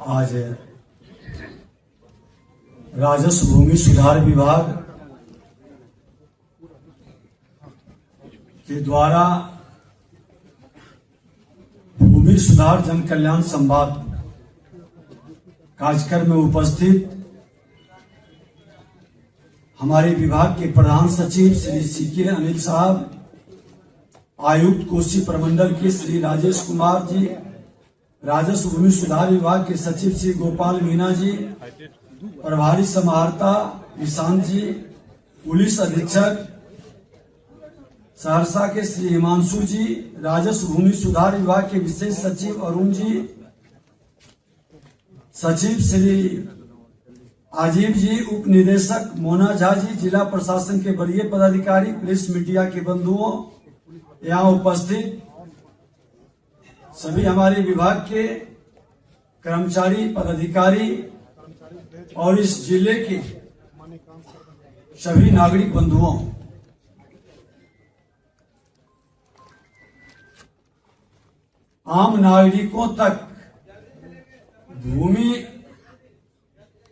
आज राजस्व भूमि सुधार विभाग के द्वारा भूमि सुधार जन कल्याण संवाद कार्यक्रम में उपस्थित हमारे विभाग के प्रधान सचिव श्री सीके अनिल साहब, आयुक्त कोसी प्रमंडल के श्री राजेश कुमार जी, राजस्व भूमि सुधार विभाग के सचिव श्री गोपाल मीना जी, प्रभारी समाहर्ता ईशान जी, पुलिस अधीक्षक सहरसा के श्री हिमांशु जी, राजस्व भूमि सुधार विभाग के विशेष सचिव अरुण जी, सचिव श्री आजीव जी, उप निदेशक मोना झा जी, जिला प्रशासन के वरीय पदाधिकारी, प्रेस मीडिया के बंधुओं, यहाँ उपस्थित सभी हमारे विभाग के कर्मचारी, पदाधिकारी और इस जिले के सभी नागरिक बंधुओं, आम नागरिकों तक भूमि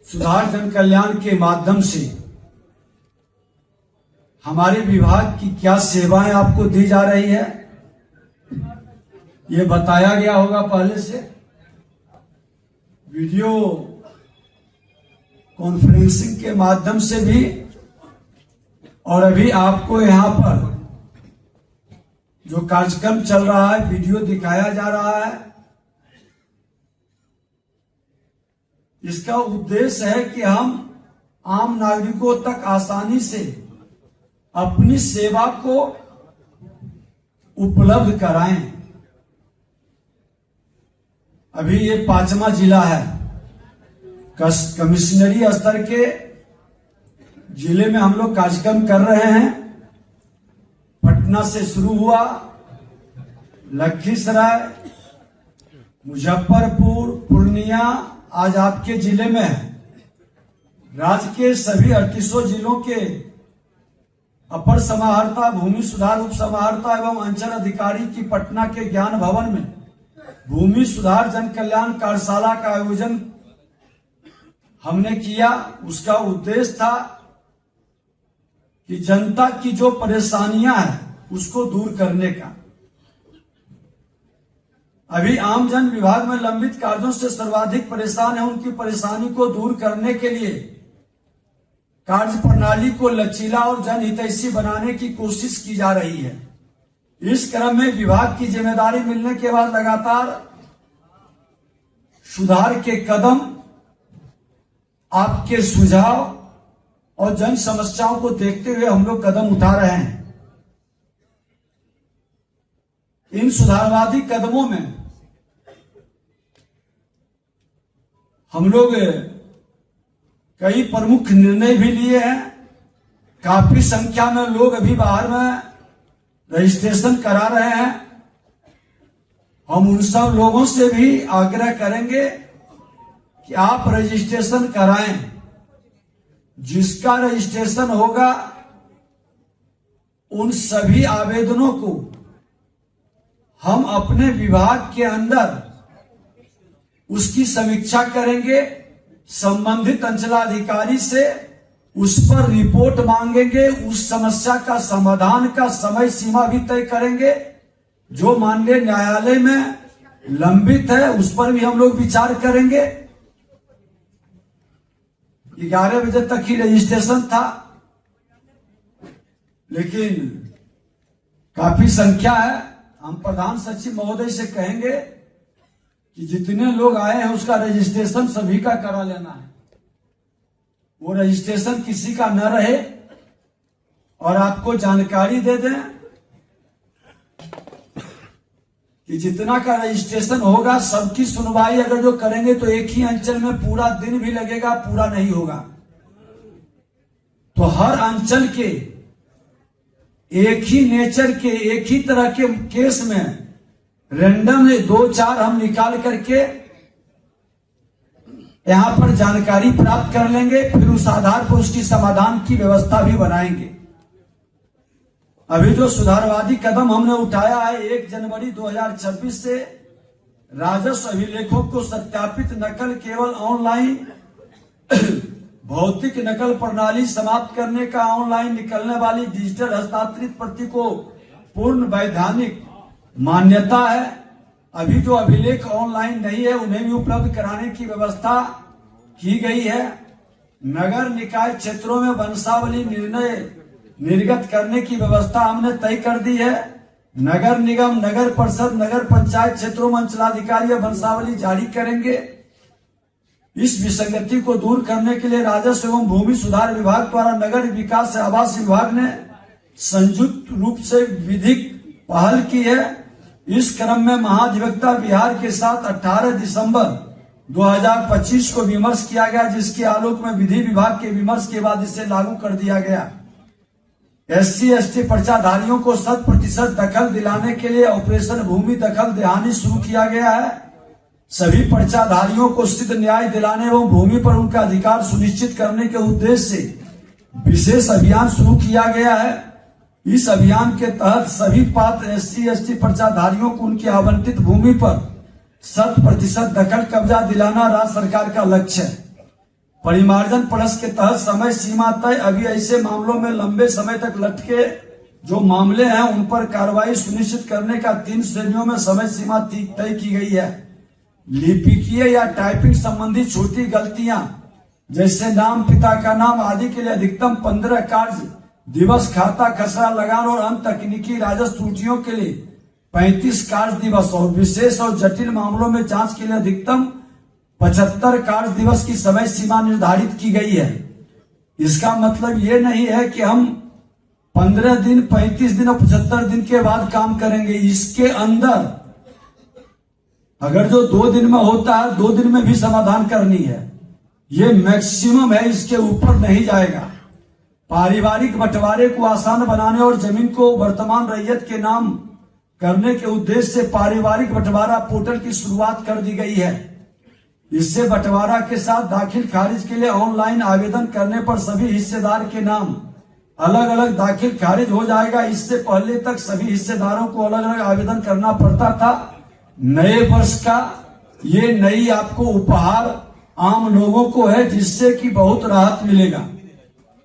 सुधार जन कल्याण के माध्यम से हमारे विभाग की क्या सेवाएं आपको दी जा रही है, ये बताया गया होगा पहले से। वीडियो कॉन्फ्रेंसिंग के माध्यम से भी, और अभी आपको यहां पर जो कार्यक्रम चल रहा है वीडियो दिखाया जा रहा है। इसका उद्देश्य है कि हम आम नागरिकों तक आसानी से अपनी सेवा को उपलब्ध कराएं। अभी ये 5वां जिला है। कमिश्नरी स्तर के जिले में हम लोग कार्यक्रम कर रहे हैं। पटना से शुरू हुआ, लखीसराय, मुजफ्फरपुर, पूर्णिया, आज आपके जिले में है। राज्य के सभी 38 जिलों के अपर समाहर्ता, भूमि सुधार उप समाहर्ता एवं अंचल अधिकारी की पटना के ज्ञान भवन में भूमि सुधार जन कल्याण कार्यशाला का आयोजन हमने किया। उसका उद्देश्य था कि जनता की जो परेशानियां हैं उसको दूर करने का। अभी आम जन विभाग में लंबित कार्यों से सर्वाधिक परेशान है। उनकी परेशानी को दूर करने के लिए कार्य प्रणाली को लचीला और जनहितैषी बनाने की कोशिश की जा रही है। इस क्रम में विभाग की जिम्मेदारी मिलने के बाद लगातार सुधार के कदम, आपके सुझाव और जन समस्याओं को देखते हुए हम लोग कदम उठा रहे हैं। इन सुधारवादी कदमों में हम लोग कई प्रमुख निर्णय भी लिए हैं। काफी संख्या में लोग अभी बाहर में रजिस्ट्रेशन करा रहे हैं। हम उन सब लोगों से भी आग्रह करेंगे कि आप रजिस्ट्रेशन कराएं। जिसका रजिस्ट्रेशन होगा उन सभी आवेदनों को हम अपने विभाग के अंदर उसकी समीक्षा करेंगे। संबंधित अंचलाधिकारी से उस पर रिपोर्ट मांगेंगे। उस समस्या का समाधान का समय सीमा भी तय करेंगे। जो माननीय न्यायालय में लंबित है उस पर भी हम लोग विचार करेंगे। 11 बजे तक ही रजिस्ट्रेशन था, लेकिन काफी संख्या है। हम प्रधान सचिव महोदय से कहेंगे कि जितने लोग आए हैं उसका रजिस्ट्रेशन सभी का करा लेना है। वो रजिस्ट्रेशन किसी का न रहे और आपको जानकारी दे दें कि जितना का रजिस्ट्रेशन होगा सबकी सुनवाई अगर जो करेंगे तो एक ही अंचल में पूरा दिन भी लगेगा, पूरा नहीं होगा। तो हर अंचल के एक ही नेचर के, एक ही तरह के केस में रैंडम 2-4 हम निकाल करके यहां पर जानकारी प्राप्त कर लेंगे। फिर उस आधार पर उसकी समाधान की व्यवस्था भी बनाएंगे। अभी जो सुधारवादी कदम हमने उठाया है 1 जनवरी 2026 से राजस्व अभिलेखों को सत्यापित नकल केवल ऑनलाइन भौतिक नकल प्रणाली समाप्त करने का ऑनलाइन निकलने वाली डिजिटल हस्तांतरित प्रति को पूर्ण वैधानिक मान्यता है। अभी जो अभिलेख ऑनलाइन नहीं है उन्हें भी उपलब्ध कराने की व्यवस्था की गई है। नगर निकाय क्षेत्रों में वंशावली निर्णय निर्गत करने की व्यवस्था हमने तय कर दी है। नगर निगम, नगर परिषद, नगर पंचायत क्षेत्रों में अंचलाधिकारी वंशावली जारी करेंगे। इस विसंगति को दूर करने के लिए राजस्व एवं भूमि सुधार विभाग द्वारा नगर विकास से आवास विभाग ने संयुक्त रूप से विधिक पहल की है। इस क्रम में महाधिवक्ता बिहार के साथ 18 दिसंबर 2025 को विमर्श किया गया, जिसके आलोक में विधि विभाग के विमर्श के बाद इसे लागू कर दिया गया। SC/ST पर्चाधारियों को 100% दखल दिलाने के लिए ऑपरेशन भूमि दखल देहानी शुरू किया गया है। सभी पर्चाधारियों को सिद्ध न्याय दिलाने एवं भूमि पर उनका अधिकार सुनिश्चित करने के उद्देश्य से विशेष अभियान शुरू किया गया है। इस अभियान के तहत सभी पात्र SC/ST पर्चाधारियों को उनकी आवंटित भूमि पर 100% दखल कब्जा दिलाना राज्य सरकार का लक्ष्य है। परिमार्जन प्लस के तहत समय सीमा तय। अभी ऐसे मामलों में लंबे समय तक लटके जो मामले हैं उन पर कार्रवाई सुनिश्चित करने का 3 श्रेणियों में समय सीमा तय की गई है। लिपिकीय या टाइपिंग संबंधी छोटी गलतियां जैसे नाम, पिता का नाम आदि के लिए अधिकतम 15 कार्य दिवस, खाता खसरा लगान और अन्य तकनीकी राजस्व त्रुटियों के लिए 35 कार्य दिवस और विशेष और जटिल मामलों में जांच के लिए अधिकतम 75 कार्य दिवस की समय सीमा निर्धारित की गई है। इसका मतलब ये नहीं है कि हम 15 दिन, 35 दिन और 75 दिन के बाद काम करेंगे। इसके अंदर अगर जो 2 दिन में होता है 2 दिन में भी समाधान करनी है। ये मैक्सिमम है, इसके ऊपर नहीं जाएगा। पारिवारिक बंटवारे को आसान बनाने और जमीन को वर्तमान रैयत के नाम करने के उद्देश्य से पारिवारिक बंटवारा पोर्टल की शुरुआत कर दी गई है। इससे बंटवारा के साथ दाखिल खारिज के लिए ऑनलाइन आवेदन करने पर सभी हिस्सेदार के नाम अलग अलग दाखिल खारिज हो जाएगा। इससे पहले तक सभी हिस्सेदारों को अलग अलग आवेदन करना पड़ता था। नए वर्ष का ये नई आपको उपहार आम लोगों को है, जिससे कि बहुत राहत मिलेगा।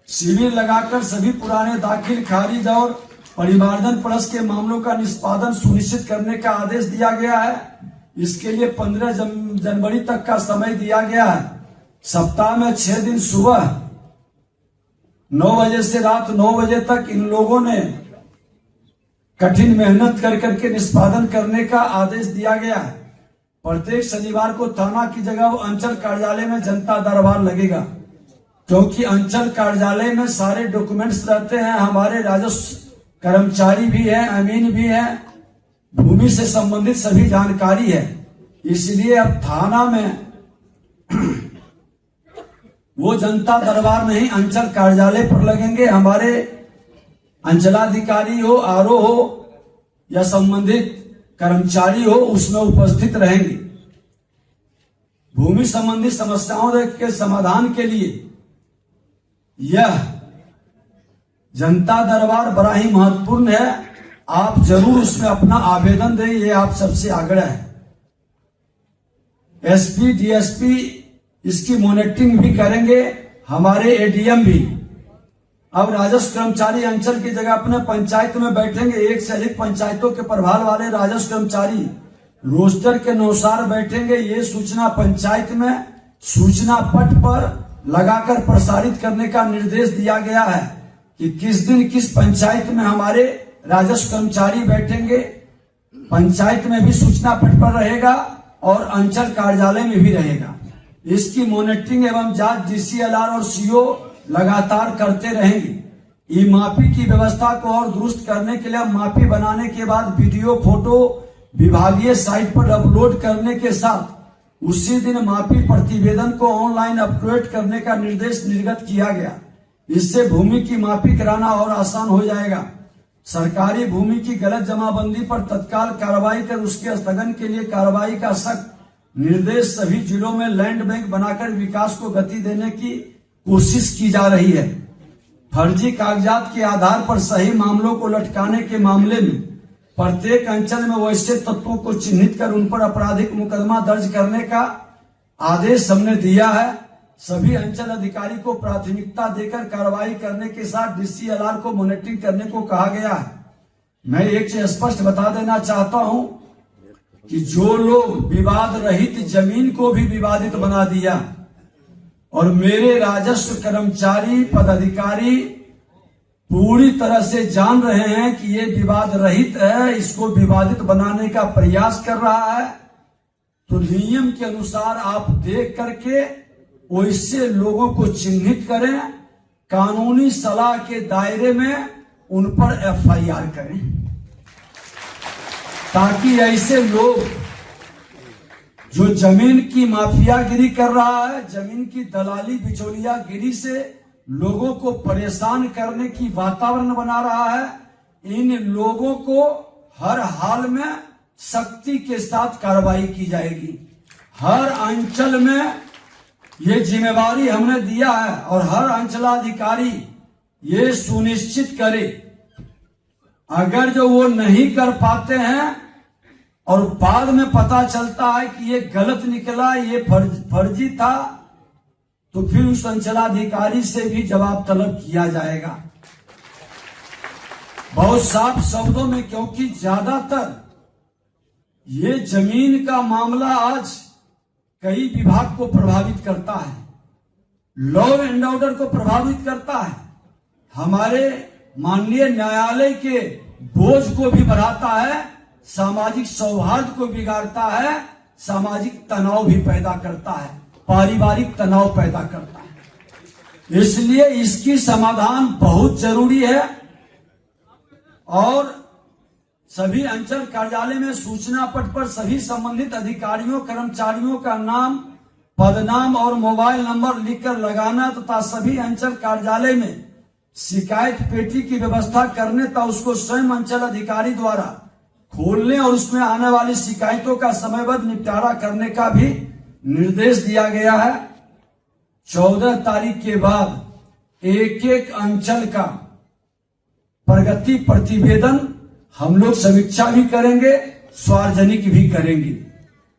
शिविर लगाकर सभी पुराने दाखिल खारिज और परिमार्जन प्लस के मामलों का निष्पादन सुनिश्चित करने का आदेश दिया गया है। इसके लिए 15 जनवरी तक का समय दिया गया है। सप्ताह में 6 दिन सुबह 9 बजे से रात 9 बजे तक इन लोगों ने कठिन मेहनत कर करके निष्पादन करने का आदेश दिया गया है। प्रत्येक शनिवार को थाना की जगह अंचल कार्यालय में जनता दरबार लगेगा, क्योंकि अंचल कार्यालय में सारे डॉक्यूमेंट्स रहते हैं। हमारे राजस्व कर्मचारी भी है, अमीन भी है, भूमि से संबंधित सभी जानकारी है। इसलिए अब थाना में वो जनता दरबार नहीं अंचल कार्यालय पर लगेंगे। हमारे अंचलाधिकारी हो, आरओ हो या संबंधित कर्मचारी हो, उसमें उपस्थित रहेंगे। भूमि संबंधी समस्याओं के समाधान के लिए यह जनता दरबार बड़ा ही महत्वपूर्ण है। आप जरूर उसमें अपना आवेदन दें, ये आप सबसे आग्रह है। एसपी, डीएसपी इसकी मॉनिटरिंग भी करेंगे, हमारे एडीएम भी। अब राजस्व कर्मचारी अंचल की जगह अपने पंचायत में बैठेंगे। 1 से अधिक पंचायतों के प्रभार वाले राजस्व कर्मचारी रोस्टर के अनुसार बैठेंगे। ये सूचना पंचायत में सूचना पट पर लगाकर प्रसारित करने का निर्देश दिया गया है कि किस दिन किस पंचायत में हमारे राजस्व कर्मचारी बैठेंगे। पंचायत में भी सूचना पट पर रहेगा और अंचल कार्यालय में भी रहेगा। इसकी मॉनिटरिंग एवं जांच DCLR और CO लगातार करते रहेंगे। ई मापी की व्यवस्था को और दुरुस्त करने के लिए मापी बनाने के बाद वीडियो, फोटो विभागीय साइट पर अपलोड करने के साथ उसी दिन मापी प्रतिवेदन को ऑनलाइन अपलोड करने का निर्देश निर्गत किया गया। इससे भूमि की मापी कराना और आसान हो जाएगा। सरकारी भूमि की गलत जमाबंदी पर तत्काल कार्रवाई कर उसके स्थगन के लिए कार्रवाई का सख्त निर्देश सभी जिलों में लैंड बैंक बनाकर विकास को गति देने की कोशिश की जा रही है। फर्जी कागजात के आधार पर सही मामलों को लटकाने के मामले में प्रत्येक अंचल में वैसे तत्वों को चिन्हित कर उन पर आपराधिक मुकदमा दर्ज करने का आदेश हमने दिया है। सभी अंचल अधिकारी को प्राथमिकता देकर कार्रवाई करने के साथ DCLR को मॉनिटरिंग करने को कहा गया है। मैं एक चीज स्पष्ट बता देना चाहता हूं कि जो लोग विवाद रहित जमीन को भी विवादित बना दिया और मेरे राजस्व कर्मचारी पदाधिकारी पूरी तरह से जान रहे हैं कि ये विवाद रहित है, इसको विवादित बनाने का प्रयास कर रहा है, तो नियम के अनुसार आप देख करके वैसे लोगों को चिन्हित करें, कानूनी सलाह के दायरे में उन पर FIR करें, ताकि ऐसे लोग जो जमीन की माफियागिरी कर रहा है, जमीन की दलाली बिचौलियागिरी से लोगों को परेशान करने की वातावरण बना रहा है, इन लोगों को हर हाल में सख्ती के साथ कार्रवाई की जाएगी। हर अंचल में ये जिम्मेवारी हमने दिया है और हर अंचलाधिकारी ये सुनिश्चित करे, अगर जो वो नहीं कर पाते हैं और बाद में पता चलता है कि ये गलत निकला, ये फर्जी था, तो फिर उस अंचलाधिकारी से भी जवाब तलब किया जाएगा। बहुत साफ शब्दों में, क्योंकि ज्यादातर ये जमीन का मामला आज कई विभाग को प्रभावित करता है, लॉ एंड ऑर्डर को प्रभावित करता है, हमारे माननीय न्यायालय के बोझ को भी बढ़ाता है, सामाजिक सौहार्द को बिगाड़ता है, सामाजिक तनाव भी पैदा करता है, पारिवारिक तनाव पैदा करता है। इसलिए इसकी समाधान बहुत जरूरी है और सभी अंचल कार्यालय में सूचना पट पर सभी संबंधित अधिकारियों कर्मचारियों का नाम, पदनाम और मोबाइल नंबर लिखकर लगाना तथा सभी अंचल कार्यालय में शिकायत पेटी की व्यवस्था करने तथा उसको स्वयं अंचल अधिकारी द्वारा खोलने और उसमें आने वाली शिकायतों का समयबद्ध निपटारा करने का भी निर्देश दिया गया है। 14 तारीख के बाद एक एक अंचल का प्रगति प्रतिवेदन हम लोग समीक्षा भी करेंगे, सार्वजनिक भी करेंगे।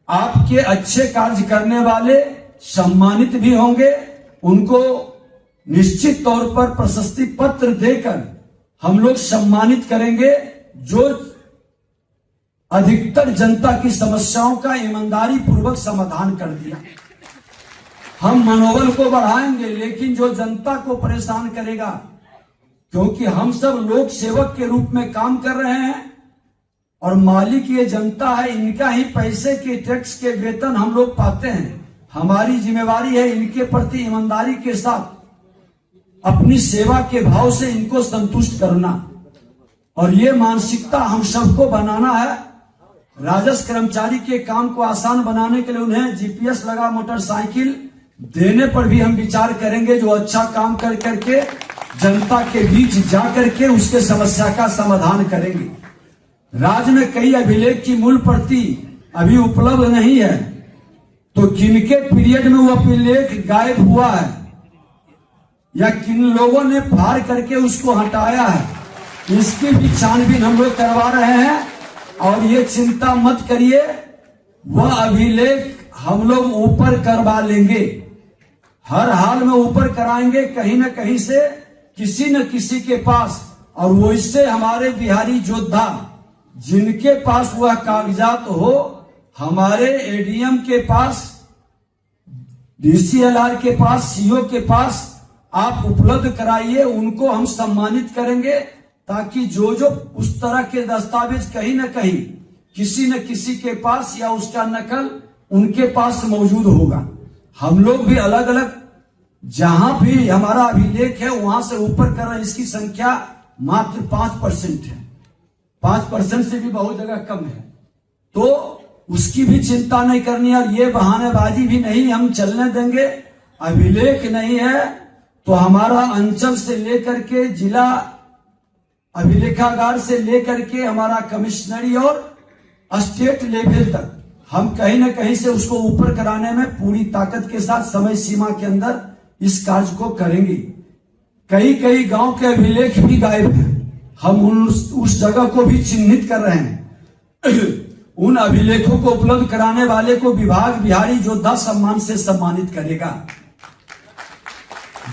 आपके अच्छे कार्य करने वाले सम्मानित भी होंगे, उनको निश्चित तौर पर प्रशस्ति पत्र देकर हम लोग सम्मानित करेंगे। जो अधिकतर जनता की समस्याओं का ईमानदारी पूर्वक समाधान कर दिया, हम मनोबल को बढ़ाएंगे, लेकिन जो जनता को परेशान करेगा, क्योंकि हम सब लोक सेवक के रूप में काम कर रहे हैं और मालिक ये जनता है, इनका ही पैसे के टैक्स के वेतन हम लोग पाते हैं। हमारी जिम्मेवारी है इनके प्रति ईमानदारी के साथ अपनी सेवा के भाव से इनको संतुष्ट करना, और ये मानसिकता हम सबको बनाना है। राजस्व कर्मचारी के काम को आसान बनाने के लिए उन्हें GPS लगा मोटरसाइकिल देने पर भी हम विचार करेंगे, जो अच्छा काम कर करके जनता के बीच जा करके उसके समस्या का समाधान करेंगे। राज्य में कई अभिलेख की मूल प्रति अभी उपलब्ध नहीं है, तो किनके पीरियड में वो अभिलेख गायब हुआ है या किन लोगों ने फाड़ करके उसको हटाया है, इसकी भी छानबीन हम लोग करवा रहे हैं। और ये चिंता मत करिए, वह अभिलेख हम लोग ऊपर करवा लेंगे, हर हाल में ऊपर कराएंगे कहीं न कहीं से किसी न किसी के पास। और वैसे हमारे बिहारी योद्धा जिनके पास वह कागजात हो, हमारे ADM के पास, DCLR के पास, CO के पास आप उपलब्ध कराइए, उनको हम सम्मानित करेंगे, ताकि जो उस तरह के दस्तावेज कहीं न कहीं किसी न किसी के पास या उसका नकल उनके पास मौजूद होगा। हम लोग भी अलग अलग जहां भी हमारा अभिलेख है वहां से ऊपर कर रहे हैं। इसकी संख्या मात्र 5% है, 5% से भी बहुत जगह कम है, तो उसकी भी चिंता नहीं करनी है। और ये बहानेबाजी भी नहीं हम चलने देंगे। अभिलेख नहीं है तो हमारा अंचल से लेकर के जिला अभिलेखागार से लेकर के हमारा कमिश्नरी और स्टेट लेवल तक हम कहीं न कहीं से उसको ऊपर कराने में पूरी ताकत के साथ समय सीमा के अंदर इस कार्य को करेंगे। कई कई गांव के अभिलेख भी गायब हैं, हम उस जगह को भी चिन्हित कर रहे हैं। उन अभिलेखों को उपलब्ध कराने वाले को विभाग बिहारी योद्धा सम्मान से सम्मानित करेगा।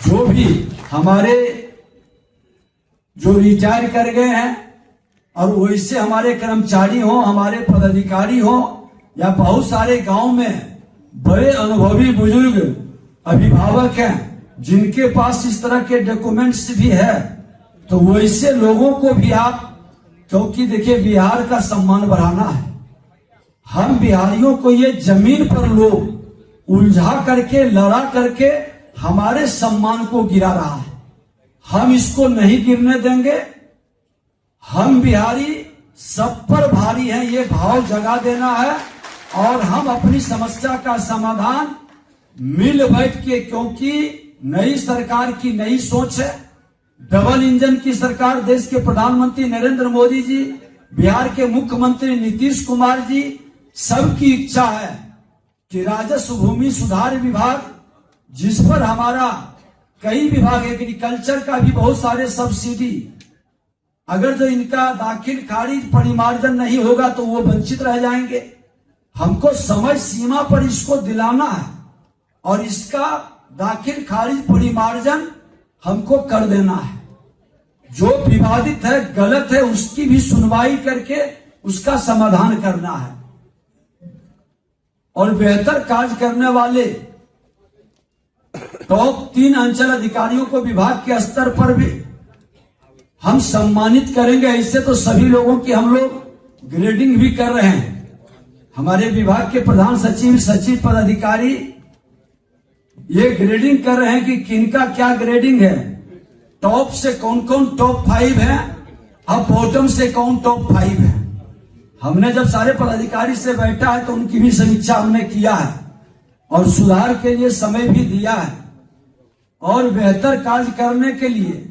जो भी हमारे जो रिटायर कर गए हैं और वैसे हमारे कर्मचारी हो, हमारे पदाधिकारी हो, या बहुत सारे गांव में बड़े अनुभवी बुजुर्ग अभिभावक हैं जिनके पास इस तरह के डॉक्यूमेंट्स भी है, तो वैसे लोगों को भी आप, क्योंकि देखिए बिहार का सम्मान बढ़ाना है। हम बिहारियों को ये जमीन पर लोग उलझा करके, लड़ा करके हमारे सम्मान को गिरा रहा है। हम इसको नहीं गिरने देंगे। हम बिहारी सब पर भारी हैं, ये भाव जगा देना है और हम अपनी समस्या का समाधान मिल बैठ के, क्योंकि नई सरकार की नई सोच है, डबल इंजन की सरकार, देश के प्रधानमंत्री नरेंद्र मोदी जी, बिहार के मुख्यमंत्री नीतीश कुमार जी, सबकी इच्छा है कि राजस्व भूमि सुधार विभाग, जिस पर हमारा कई विभाग, एग्रीकल्चर का भी बहुत सारे सब्सिडी, अगर जो इनका दाखिल खारिज परिमार्जन नहीं होगा तो वो वंचित रह जाएंगे। हमको समय सीमा पर इसको दिलाना है और इसका दाखिल खारिज परिमार्जन हमको कर देना है। जो विवादित है, गलत है, उसकी भी सुनवाई करके उसका समाधान करना है। और बेहतर कार्य करने वाले टॉप 3 अंचल अधिकारियों को विभाग के स्तर पर भी हम सम्मानित करेंगे। ऐसे तो सभी लोगों की हम लोग ग्रेडिंग भी कर रहे हैं। हमारे विभाग के प्रधान सचिव, सचिव पदाधिकारी ये ग्रेडिंग कर रहे हैं कि किनका क्या ग्रेडिंग है, टॉप से कौन कौन टॉप 5 है और बॉटम से कौन टॉप 5 है। हमने जब सारे पदाधिकारी से बैठा है तो उनकी भी समीक्षा हमने किया है और सुधार के लिए समय भी दिया है और बेहतर कार्य करने के लिए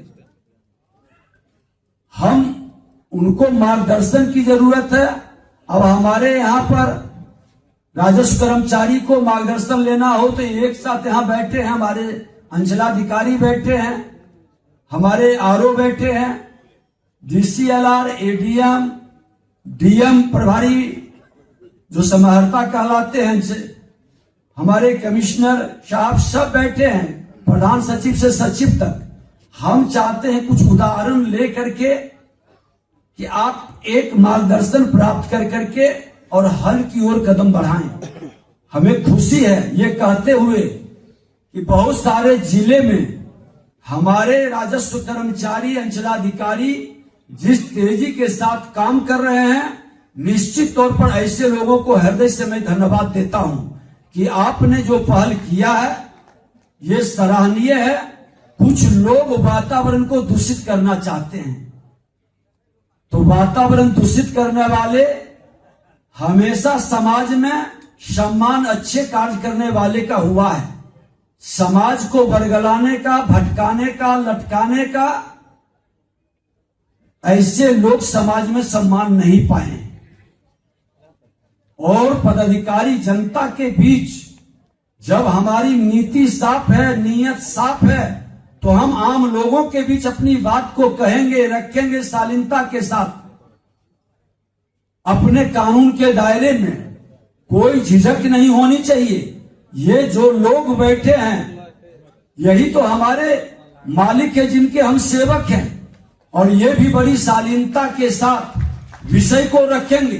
हम उनको मार्गदर्शन की जरूरत है। अब हमारे यहाँ पर राजस्व कर्मचारी को मार्गदर्शन लेना हो तो एक साथ यहाँ बैठे हैं, हमारे अंचलाधिकारी बैठे हैं, हमारे आरओ बैठे हैं, डीसीएलआर, एडीएम, डीएम प्रभारी जो समाहर्ता कहलाते हैं, हमारे कमिश्नर साहब सब बैठे हैं, प्रधान सचिव से सचिव तक। हम चाहते हैं कुछ उदाहरण ले करके कि आप एक मार्गदर्शन प्राप्त कर करके और हल की ओर कदम बढ़ाएं। हमें खुशी है ये कहते हुए कि बहुत सारे जिले में हमारे राजस्व कर्मचारी, अंचलाधिकारी जिस तेजी के साथ काम कर रहे हैं, निश्चित तौर पर ऐसे लोगों को हृदय से मैं धन्यवाद देता हूं कि आपने जो पहल किया है ये सराहनीय है। कुछ लोग वातावरण को दूषित करना चाहते हैं, तो वातावरण दूषित करने वाले हमेशा समाज में सम्मान अच्छे कार्य करने वाले का हुआ है। समाज को बरगलाने का, भटकाने का, लटकाने का, ऐसे लोग समाज में सम्मान नहीं पाए। और पदाधिकारी जनता के बीच जब हमारी नीति साफ है, नीयत साफ है, तो हम आम लोगों के बीच अपनी बात को कहेंगे, रखेंगे शालीनता के साथ। अपने कानून के दायरे में कोई झिझक नहीं होनी चाहिए। ये जो लोग बैठे हैं यही तो हमारे मालिक है, जिनके हम सेवक हैं, और ये भी बड़ी शालीनता के साथ विषय को रखेंगे।